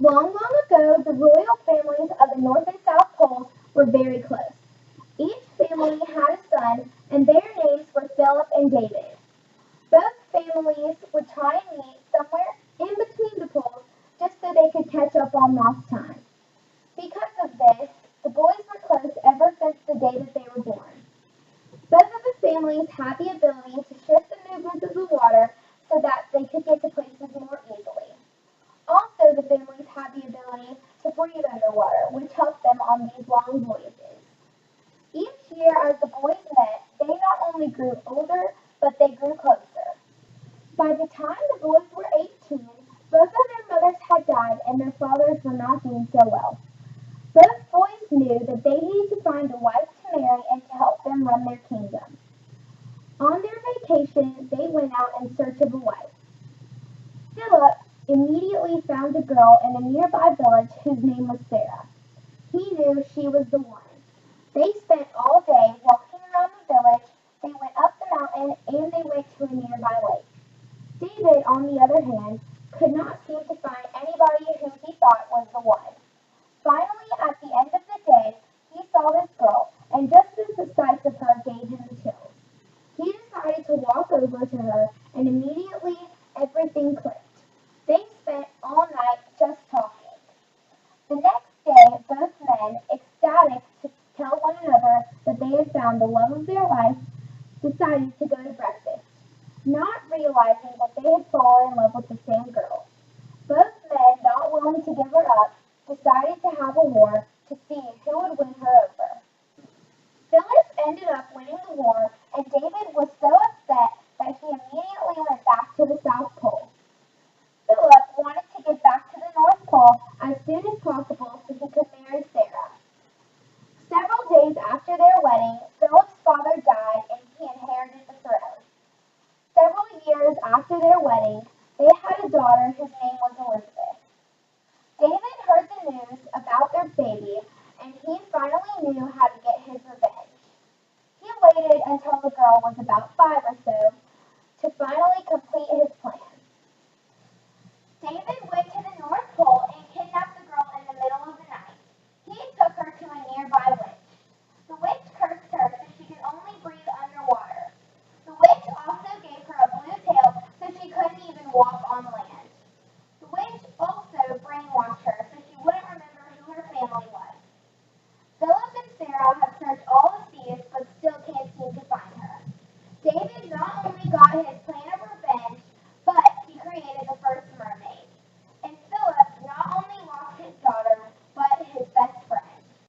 Long, long ago, the royal families of the North and South Poles were very close. Each family had a son, and their names were Philip and David. Both families would try and meet somewhere in between the poles just so they could catch up on lost time. Because of this, the boys were close ever since the day that they were born. Both of the families had the ability to shift the movements of the water so that they could get to places more easily. Also, the families had the ability to breathe underwater, which helped them on these long voyages. Each year, as the boys met, they not only grew older, but they grew closer. By the time the boys were 18, both of their mothers had died and their fathers were not doing so well. Both boys knew that they needed to find a wife to marry and to help them run their kingdom. On their vacation, they went out in search of a wife. Philip immediately found a girl in a nearby village whose name was Sarah. He knew she was the one. They spent all day walking around the village, they went up the mountain, and they went to a nearby lake. David, on the other hand, could not seem to find anybody who he thought was the one. Finally, at the end of the day, he saw this girl, and just as the sight of her gave him the chills. He decided to walk over to her, and immediately everything clicked. They spent all night just talking. The next day, both men, ecstatic to tell one another that they had found the love of their life, decided to go to breakfast, not realizing that they had fallen in love with the same girl. Both men, not willing to give her up, decided to have a war to see who would win her over. Philip ended up winning the war, and David was so upset that he immediately went back to the South Pole. Philip wanted to get back to the North Pole as soon as possible so he could marry Sarah. Several days after their wedding, Philip's father died and he inherited the throne. Several years after their wedding, they had a daughter whose name was Elizabeth. David heard the news about their baby and he finally knew how to get his revenge. He waited until the girl was about 5 or so to finally complete his plan.